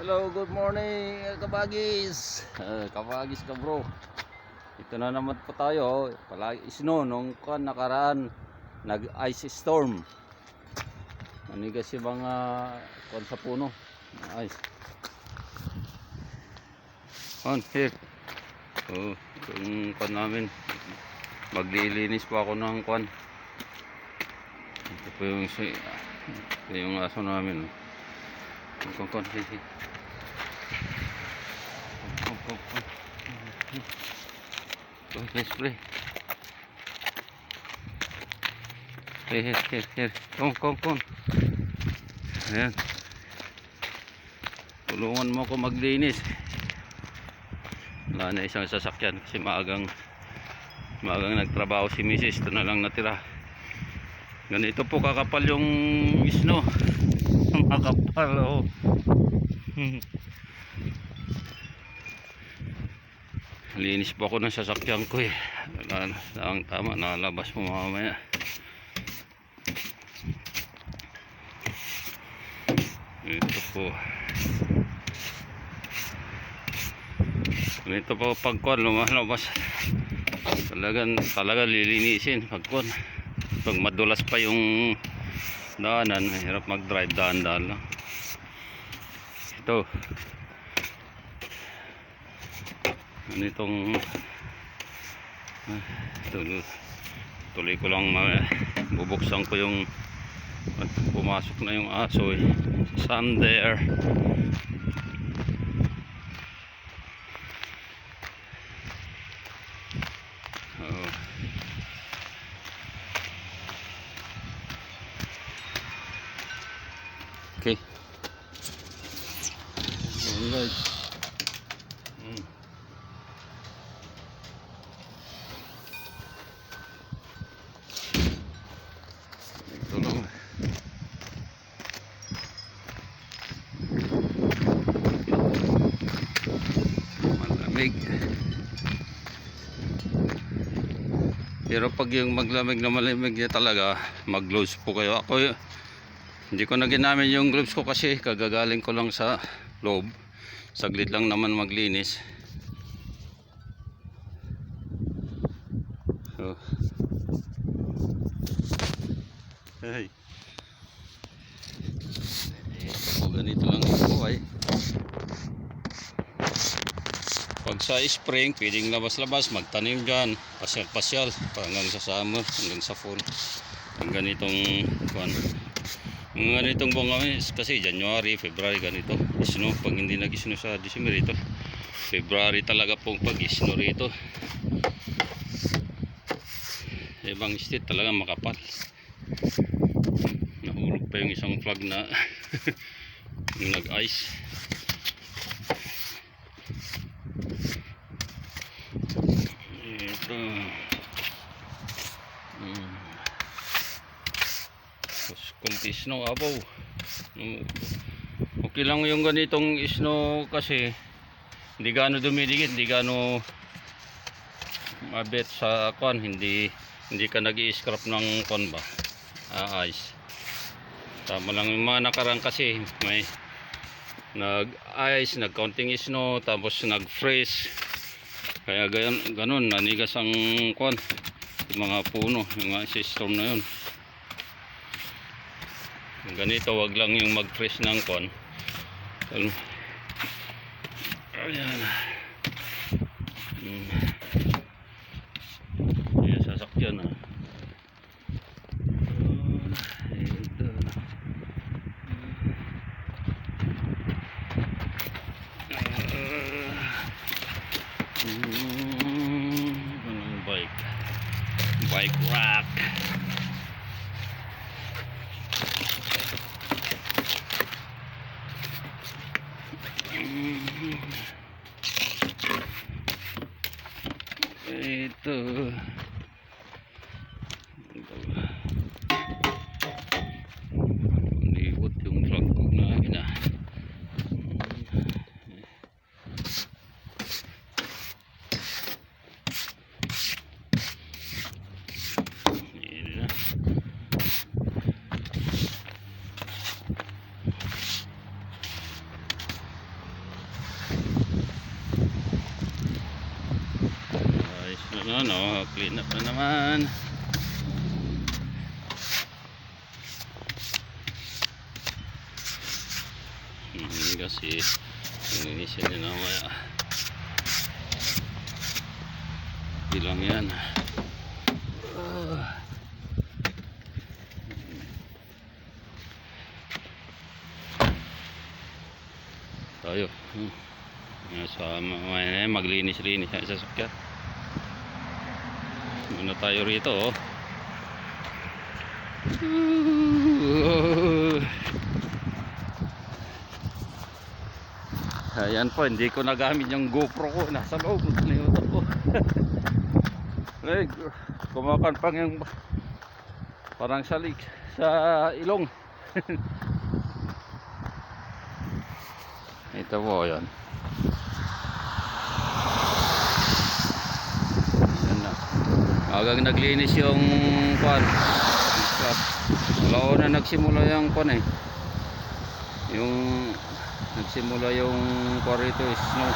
Hello, good morning kabagis. Kabagis ka bro. Ito na naman po tayo. Palagi snow nung nakaraan nag-ice storm. Manigas yung mga sa puno. Ice. On here. Yung namin. Maglilinis pa ako ng Ito po yung aso namin. Sisi. Let's play. Here. Come. Ayan. Tulungan mo ako maglinis. Wala na isang sasakyan kasi maagang nagtrabaho si Mrs. Ito na lang natira. Ganito po kakapal yung snow. Makapal oh. Linis pa ako ng sasakyan ko eh. Ang tama, nalabas mo mamaya. Ito po. Ito po pagkuhan, lumalabas. Talaga lilinisin pagkuhan. Pag madulas pa yung daanan, hirap mag-drive, daan-daan lang. Ito. Ganitong tuloy ko lang bubuksan ko yung pumasok na yung aso eh. Sun there. Okay. Alright. Ito lang. Malamig. Pero pag yung maglamig na malamig niya talaga, mag-gloves po kayo. Ako hindi ko na ginamit yung gloves ko kasi kagagaling ko lang sa loob. Saglit lang naman maglinis. So, hey. Ito po, ganito lang yung buhay. Pag sa spring, pwedeng labas-labas, magtanim dyan, pasyal-pasyal, hanggang sa summer, hanggang sa fall. Ang ganitong ganitong buwan kami, kasi January, February ganito. Snow, pag hindi nag-snow sa December ito, February talaga pong pag-snow rito. Ibang state talaga makapal. Nahulog pa yung isang flag na nag-ice. Ito. Kunti snow abaw. Okay lang yung ganitong snow kasi hindi gaano dumidikit, hindi gaano mabit sa hindi ka nag-i-scrap ng ba ice. Tama lang yung mga nakarang kasi may nag-ice, nag-counting snow, tapos nag-freeze, kaya ganun nanigas ang yung mga puno, yung mga storm na yun. Ganito, wag lang yung mag-freeze ng ayan. Ayan, sasakyan ito. Bike rack. Ano, clean up na naman. Kasi ininisin nyo na maya. Hindi lang yan. Tayo. Sa maglinis-linis sa sasakyan. Muna tayo rito, oh. Ayan po, hindi ko nagamit yung GoPro ko. Nasa loob, nalimutan ko. Ay, kumakan pang yung parang salik sa ilong. Ito po, yan. Yan na. Agang naglinis yung kwan. Wala na nagsimula yung kwan eh. Nagsimula yung kwarito snow.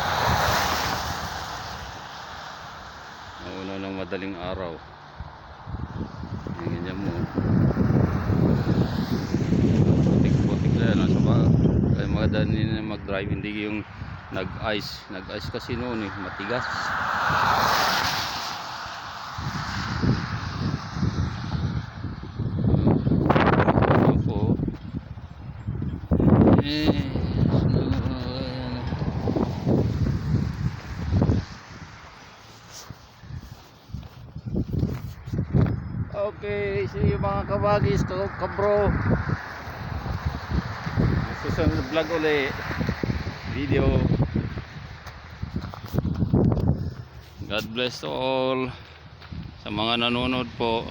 Nauna ng madaling araw. Ganyan mo. Putik-putik na yan. Kaya magdali na mag-drive. Hindi yung nag-ice. Nag-ice kasi noon eh. Matigas. Okay, see you mga kabagis, kabro. Susunod vlog uli. Video. God bless to all. Sa mga nanonood po.